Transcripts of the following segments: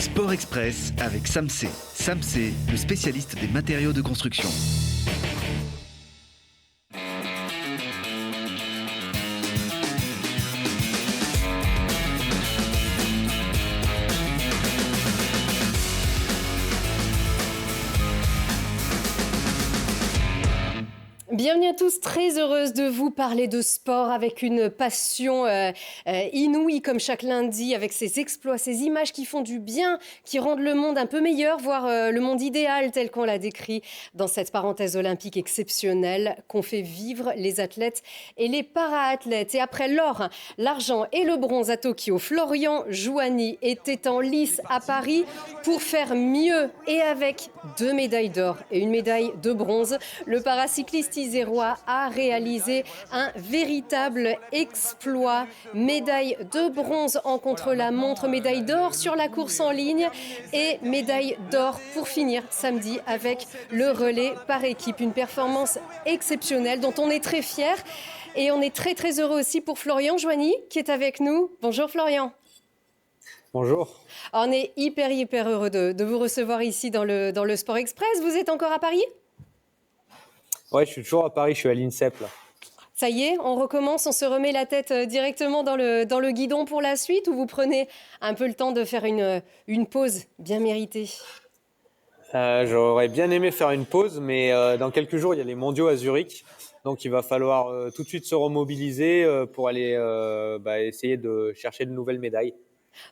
Sport Express avec Samsé. Samsé, le spécialiste des matériaux de construction. Bienvenue à tous, très heureuse de vous parler de sport avec une passion inouïe comme chaque lundi, avec ces exploits, ces images qui font du bien, qui rendent le monde un peu meilleur, voire le monde idéal tel qu'on l'a décrit dans cette parenthèse olympique exceptionnelle qu'ont fait vivre les athlètes et les para-athlètes. Et après l'or, l'argent et le bronze à Tokyo, Florian Jouani était en lice à Paris pour faire mieux et avec 2 médailles d'or et une médaille de bronze. Le paracycliste isérois a réalisé un véritable exploit. Médaille de bronze en contre-la-montre, médaille d'or sur la course en ligne et médaille d'or pour finir samedi avec le relais par équipe. Une performance exceptionnelle dont on est très fiers. Et on est très très heureux aussi pour Florian Jouani qui est avec nous. Bonjour Florian. Bonjour. On est hyper heureux de vous recevoir ici dans le Sport Express. Vous êtes encore à Paris ? Ouais, je suis toujours à Paris, je suis à l'INSEP là. Ça y est, on recommence, on se remet la tête directement dans le guidon pour la suite, ou vous prenez un peu le temps de faire une pause bien méritée ? J'aurais bien aimé faire une pause, mais dans quelques jours, il y a les mondiaux à Zurich. Donc il va falloir tout de suite se remobiliser pour aller essayer de chercher de nouvelles médailles.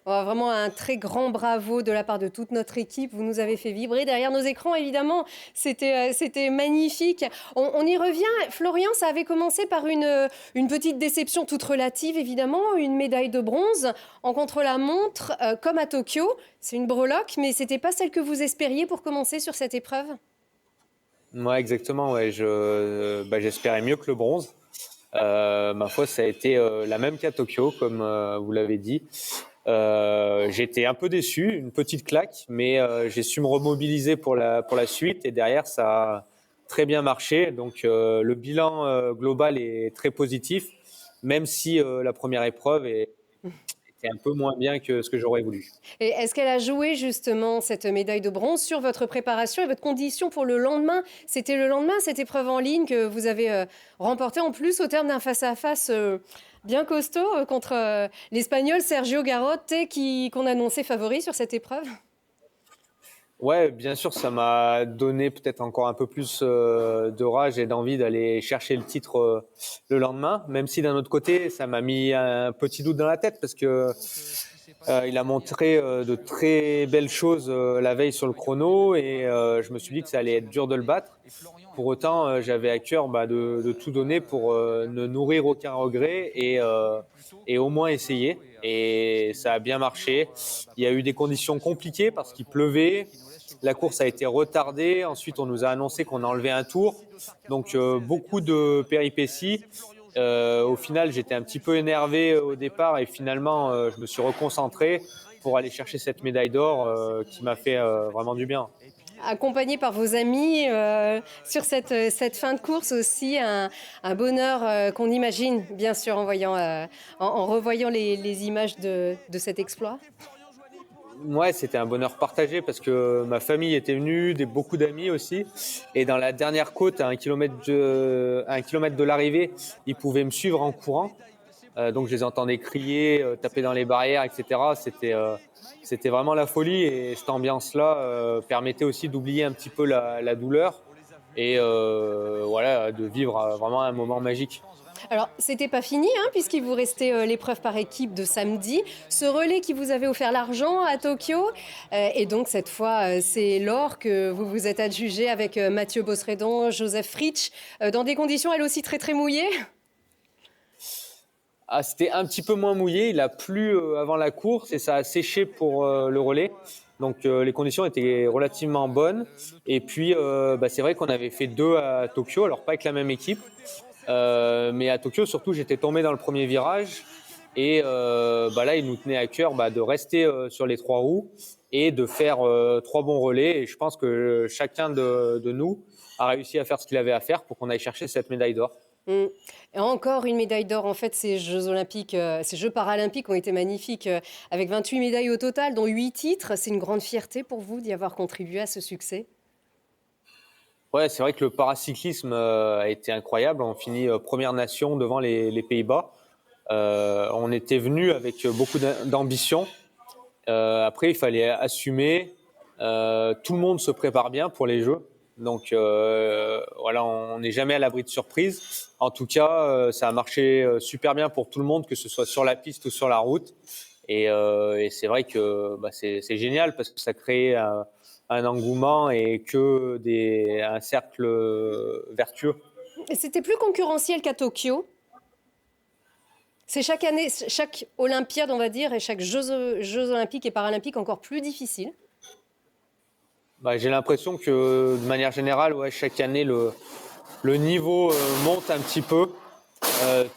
Vraiment un très grand bravo de la part de toute notre équipe. Vous nous avez fait vibrer derrière nos écrans, évidemment. C'était magnifique. On y revient. Florian, ça avait commencé par une petite déception toute relative, évidemment. Une médaille de bronze en contre-la-montre, comme à Tokyo. C'est une breloque, mais ce n'était pas celle que vous espériez pour commencer sur cette épreuve ? Ouais, exactement. Ouais. J'espérais mieux que le bronze. Ma foi, ça a été la même qu'à Tokyo, comme vous l'avez dit. J'étais un peu déçu, une petite claque, mais j'ai su me remobiliser pour la suite et derrière ça a très bien marché. Donc le bilan global est très positif, même si la première épreuve était un peu moins bien que ce que j'aurais voulu. Et est-ce qu'elle a joué justement cette médaille de bronze sur votre préparation et votre condition pour le lendemain ? C'était le lendemain, cette épreuve en ligne que vous avez remportée en plus au terme d'un face-à-face bien costaud contre l'Espagnol Sergio Garrote qu'on annonçait favori sur cette épreuve. Ouais, bien sûr, ça m'a donné peut-être encore un peu plus de rage et d'envie d'aller chercher le titre le lendemain, même si d'un autre côté, ça m'a mis un petit doute dans la tête parce que il a montré de très belles choses la veille sur le chrono et je me suis dit que ça allait être dur de le battre. Pour autant, j'avais à cœur de tout donner pour ne nourrir aucun regret et au moins essayer. Et ça a bien marché. Il y a eu des conditions compliquées parce qu'il pleuvait. La course a été retardée. Ensuite, on nous a annoncé qu'on enlevait un tour. Donc, beaucoup de péripéties. Au final, j'étais un petit peu énervé au départ et finalement, je me suis reconcentré pour aller chercher cette médaille d'or qui m'a fait vraiment du bien. Accompagné par vos amis sur cette fin de course aussi, un bonheur qu'on imagine bien sûr en revoyant les images de cet exploit. Ouais, c'était un bonheur partagé parce que ma famille était venue, beaucoup d'amis aussi. Et dans la dernière côte, à 1 kilomètre de l'arrivée, ils pouvaient me suivre en courant. Donc je les entendais crier, taper dans les barrières, etc. C'était vraiment la folie et cette ambiance-là permettait aussi d'oublier un petit peu la douleur et voilà, de vivre vraiment un moment magique. Alors, c'était pas fini, puisqu'il vous restait l'épreuve par équipe de samedi. Ce relais qui vous avait offert l'argent à Tokyo. Et donc, cette fois, c'est l'or que vous vous êtes adjugé avec Mathieu Bosredon, Joseph Fritsch, dans des conditions, elles aussi, très, très mouillées. Ah, c'était un petit peu moins mouillé. Il a plu avant la course et ça a séché pour le relais. Donc, les conditions étaient relativement bonnes. Et puis, c'est vrai qu'on avait fait 2 à Tokyo, alors pas avec la même équipe. Mais à Tokyo, surtout, j'étais tombé dans le premier virage. Et là, il nous tenait à cœur de rester sur les 3 roues et de faire 3 bons relais. Et je pense que chacun de nous a réussi à faire ce qu'il avait à faire pour qu'on aille chercher cette médaille d'or. Mm. Et encore une médaille d'or. En fait, ces Jeux olympiques, ces Jeux paralympiques ont été magnifiques, avec 28 médailles au total, dont 8 titres. C'est une grande fierté pour vous d'y avoir contribué à ce succès. Ouais, c'est vrai que le paracyclisme a été incroyable. On finit première nation devant les Pays-Bas. On était venu avec beaucoup d'ambition. Après, il fallait assumer. Tout le monde se prépare bien pour les Jeux. Donc voilà, on n'est jamais à l'abri de surprises. En tout cas, ça a marché super bien pour tout le monde, que ce soit sur la piste ou sur la route. Et c'est vrai que c'est génial parce que ça crée un engouement et un cercle vertueux. Et c'était plus concurrentiel qu'à Tokyo. C'est chaque année, chaque Olympiade, on va dire, et chaque Jeux olympiques et paralympiques encore plus difficile. J'ai l'impression que de manière générale, ouais, chaque année, le niveau monte un petit peu.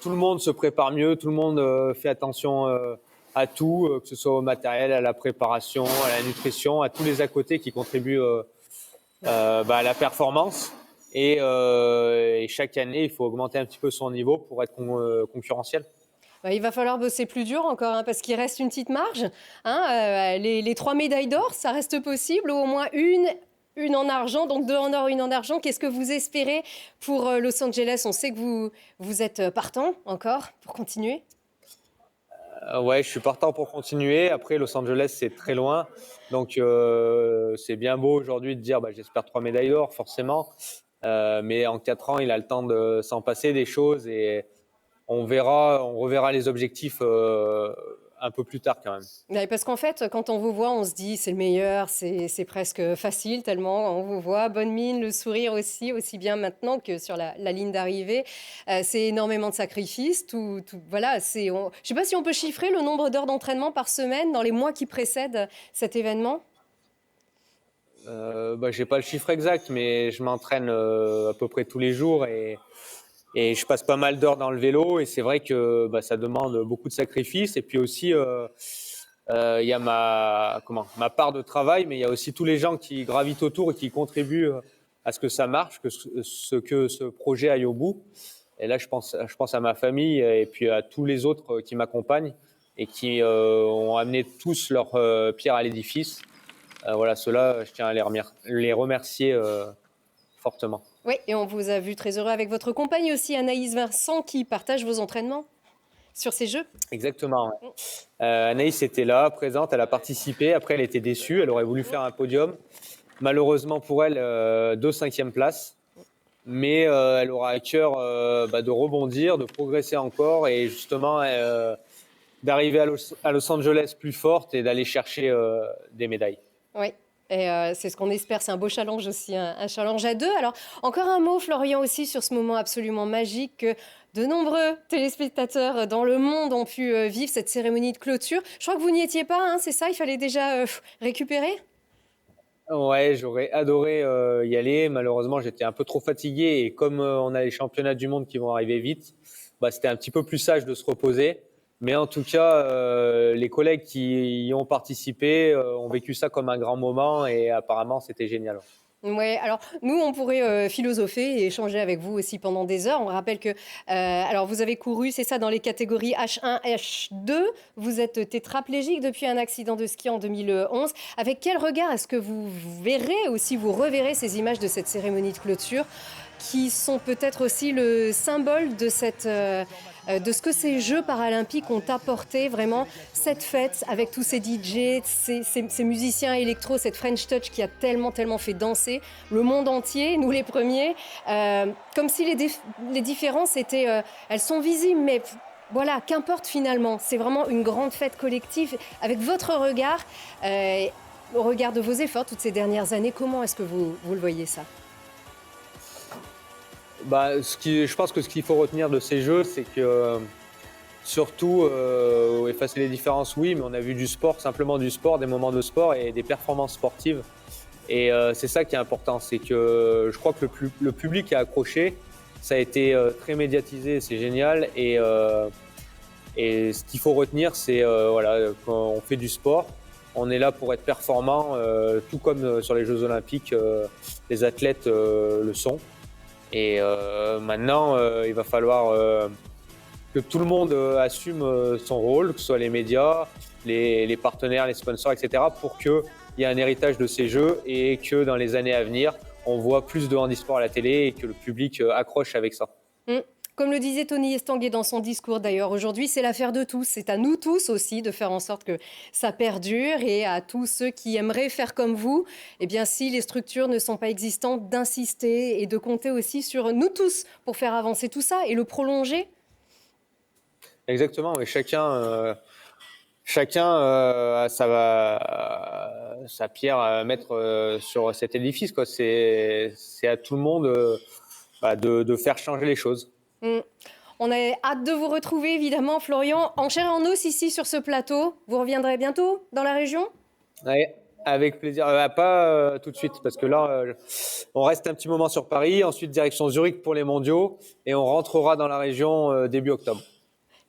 Tout le monde se prépare mieux, tout le monde fait attention à tout, que ce soit au matériel, à la préparation, à la nutrition, à tous les à côté qui contribuent à la performance. Et chaque année, il faut augmenter un petit peu son niveau pour être concurrentiel. Il va falloir bosser plus dur encore, hein, parce qu'il reste une petite marge. Hein, les 3 médailles d'or, ça reste possible, ou au moins une en argent, donc 2 en or, 1 en argent. Qu'est-ce que vous espérez pour Los Angeles? On sait que vous êtes partant encore pour continuer. Ouais, je suis partant pour continuer. Après, Los Angeles, c'est très loin. Donc, c'est bien beau aujourd'hui de dire j'espère 3 médailles d'or, forcément. Mais en 4 ans, il a le temps de s'en passer des choses et on reverra les objectifs un peu plus tard quand même. Ouais, parce qu'en fait, quand on vous voit, on se dit c'est le meilleur, c'est presque facile tellement on vous voit, bonne mine, le sourire aussi bien maintenant que sur la ligne d'arrivée. C'est énormément de sacrifices. Voilà, je ne sais pas si on peut chiffrer le nombre d'heures d'entraînement par semaine dans les mois qui précèdent cet événement. J'ai pas le chiffre exact, mais je m'entraîne à peu près tous les jours et je passe pas mal d'heures dans le vélo et c'est vrai que ça demande beaucoup de sacrifices et puis aussi il y a ma part de travail, mais il y a aussi tous les gens qui gravitent autour et qui contribuent à ce que ça marche, que ce projet aille au bout. Et là, je pense à ma famille et puis à tous les autres qui m'accompagnent et qui ont amené tous leur pierre à l'édifice. Voilà, ceux-là, je tiens à les remercier fortement. Oui, et on vous a vu très heureux avec votre compagne aussi, Anaïs Vincent, qui partage vos entraînements sur ces Jeux. Exactement. Ouais. Anaïs était là, présente, elle a participé. Après, elle était déçue, elle aurait voulu faire un podium. Malheureusement pour elle, 2 5e places. Mais elle aura à cœur de rebondir, de progresser encore et justement d'arriver à Los Angeles plus forte et d'aller chercher des médailles. Oui. Et c'est ce qu'on espère, c'est un beau challenge aussi, un challenge à 2. Alors, encore un mot, Florian, aussi sur ce moment absolument magique que de nombreux téléspectateurs dans le monde ont pu vivre, cette cérémonie de clôture. Je crois que vous n'y étiez pas, hein, c'est ça? Il fallait déjà récupérer? Ouais, j'aurais adoré y aller. Malheureusement, j'étais un peu trop fatigué et comme on a les championnats du monde qui vont arriver vite, c'était un petit peu plus sage de se reposer. Mais en tout cas, les collègues qui y ont participé ont vécu ça comme un grand moment et apparemment, c'était génial. Ouais, alors nous, on pourrait philosopher et échanger avec vous aussi pendant des heures. On rappelle que alors vous avez couru, c'est ça, dans les catégories H1, H2. Vous êtes tétraplégique depuis un accident de ski en 2011. Avec quel regard est-ce que vous verrez aussi, vous reverrez ces images de cette cérémonie de clôture qui sont peut-être aussi le symbole de de ce que ces Jeux paralympiques ont apporté, vraiment, cette fête avec tous ces DJ, ces musiciens électro, cette French Touch qui a tellement fait danser le monde entier, nous les premiers, comme si les différences étaient, elles sont visibles, mais voilà, qu'importe finalement, c'est vraiment une grande fête collective. Avec votre regard, au regard de vos efforts toutes ces dernières années, comment est-ce que vous le voyez ça? Je pense que ce qu'il faut retenir de ces Jeux, c'est que surtout, effacer les différences, oui, mais on a vu du sport, simplement du sport, des moments de sport et des performances sportives. Et c'est ça qui est important, c'est que je crois que le public a accroché, ça a été très médiatisé, c'est génial. Et ce qu'il faut retenir, c'est voilà, quand on fait du sport, on est là pour être performant, tout comme sur les Jeux Olympiques, les athlètes le sont. Et maintenant, il va falloir que tout le monde assume son rôle, que ce soit les médias, les partenaires, les sponsors, etc., pour qu'il y ait un héritage de ces Jeux et que dans les années à venir, on voit plus de handisport à la télé et que le public accroche avec ça. Comme le disait Tony Estanguet dans son discours d'ailleurs, aujourd'hui c'est l'affaire de tous. C'est à nous tous aussi de faire en sorte que ça perdure et à tous ceux qui aimeraient faire comme vous, eh bien si les structures ne sont pas existantes, d'insister et de compter aussi sur nous tous pour faire avancer tout ça et le prolonger. Exactement, et chacun a sa pierre à mettre sur cet édifice, quoi. C'est à tout le monde de faire changer les choses. On a hâte de vous retrouver évidemment, Florian, en chair et en os ici sur ce plateau. Vous reviendrez bientôt dans la région ? Oui, avec plaisir. Pas tout de suite, parce que là, on reste un petit moment sur Paris, ensuite direction Zurich pour les mondiaux, et on rentrera dans la région début octobre.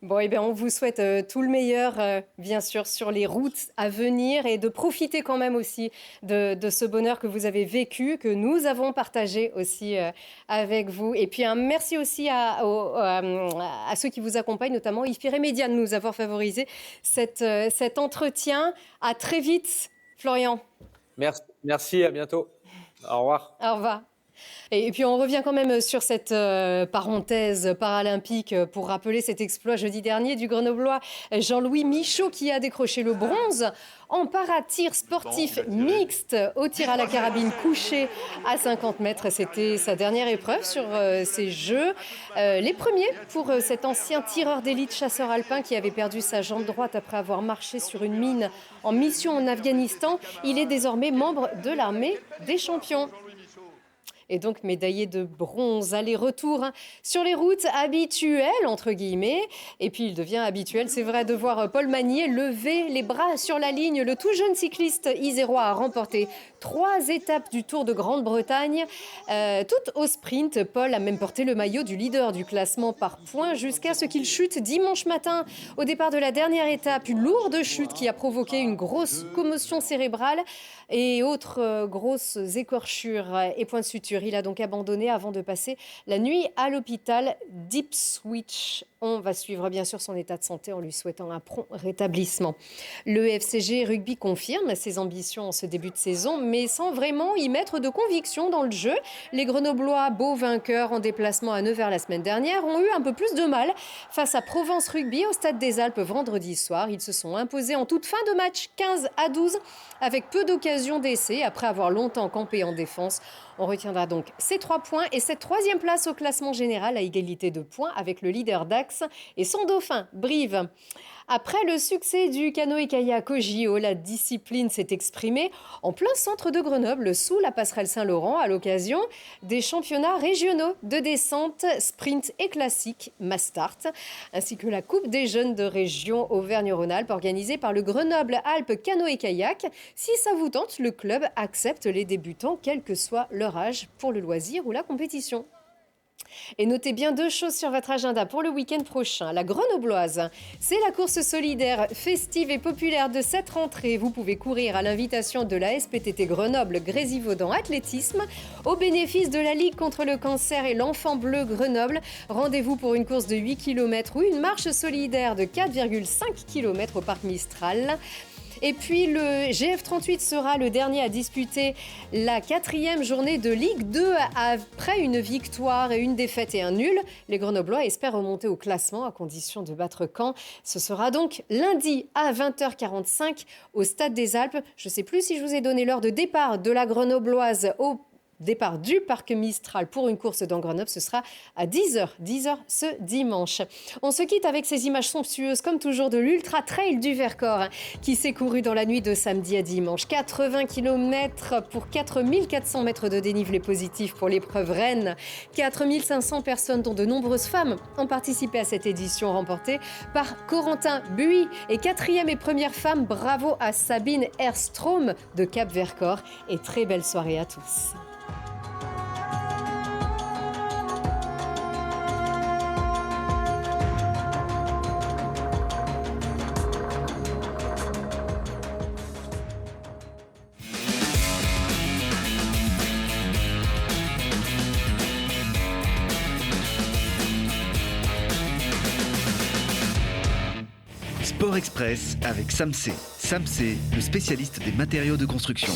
Bon, eh bien, on vous souhaite tout le meilleur, bien sûr, sur les routes à venir et de profiter quand même aussi de ce bonheur que vous avez vécu, que nous avons partagé aussi avec vous. Et puis, un merci aussi à ceux qui vous accompagnent, notamment Yves-Pierre Média, de nous avoir favorisé cet entretien. À très vite, Florian. Merci, à bientôt. Au revoir. Au revoir. Et puis on revient quand même sur cette parenthèse paralympique pour rappeler cet exploit jeudi dernier du Grenoblois Jean-Louis Michaud qui a décroché le bronze en para-tir sportif mixte au tir à la carabine couché à 50 mètres. C'était sa dernière épreuve sur ces Jeux. Les premiers pour cet ancien tireur d'élite chasseur alpin qui avait perdu sa jambe droite après avoir marché sur une mine en mission en Afghanistan. Il est désormais membre de l'armée des champions. Et donc médaillé de bronze, aller-retour sur les routes habituelles, entre guillemets. Et puis il devient habituel, c'est vrai, de voir Paul Magnier lever les bras sur la ligne. Le tout jeune cycliste isérois a remporté 3 étapes du Tour de Grande-Bretagne, toutes au sprint. Paul a même porté le maillot du leader du classement par points jusqu'à ce qu'il chute dimanche matin au départ de la dernière étape. Une lourde chute qui a provoqué une grosse commotion cérébrale et autres grosses écorchures et points de suture. Il a donc abandonné avant de passer la nuit à l'hôpital d'Ipswich. On va suivre bien sûr son état de santé en lui souhaitant un prompt rétablissement. Le FCG Rugby confirme ses ambitions en ce début de saison, mais sans vraiment y mettre de conviction dans le jeu. Les Grenoblois, beaux vainqueurs en déplacement à Nevers la semaine dernière, ont eu un peu plus de mal face à Provence Rugby au Stade des Alpes vendredi soir. Ils se sont imposés en toute fin de match 15-12 avec peu d'occasions d'essai après avoir longtemps campé en défense. On retiendra donc ces 3 points et cette 3e place au classement général à égalité de points avec le leader Dax et son dauphin Brive. Après le succès du canoë-kayak au JO, la discipline s'est exprimée en plein centre de Grenoble, sous la passerelle Saint-Laurent, à l'occasion des championnats régionaux de descente, sprint et classique Mastart, ainsi que la Coupe des jeunes de région Auvergne-Rhône-Alpes organisée par le Grenoble-Alpes Canoë-Kayak. Si ça vous tente, le club accepte les débutants, quel que soit leur âge, pour le loisir ou la compétition. Et notez bien 2 choses sur votre agenda pour le week-end prochain. La Grenobloise, c'est la course solidaire, festive et populaire de cette rentrée. Vous pouvez courir à l'invitation de la SPTT Grenoble Grésivaudan Athlétisme au bénéfice de la Ligue contre le cancer et l'enfant bleu Grenoble. Rendez-vous pour une course de 8 km ou une marche solidaire de 4,5 km au parc Mistral. Et puis le GF38 sera le dernier à disputer la 4e journée de Ligue 2 après une victoire et une défaite et un nul. Les Grenoblois espèrent remonter au classement à condition de battre Caen. Ce sera donc lundi à 20h45 au Stade des Alpes. Je ne sais plus si je vous ai donné l'heure de départ de la Grenobloise au départ du parc Mistral pour une course dans Grenoble, ce sera à 10h ce dimanche. On se quitte avec ces images somptueuses, comme toujours, de l'Ultra Trail du Vercors, qui s'est couru dans la nuit de samedi à dimanche. 80 km pour 4400 mètres de dénivelé positif pour l'épreuve reine. 4500 personnes, dont de nombreuses femmes, ont participé à cette édition remportée par Corentin Buis. Et 4e et première femme, bravo à Sabine Erstrom de Cap-Vercors. Et très belle soirée à tous. Sport Express avec Samsé. Samsé, le spécialiste des matériaux de construction.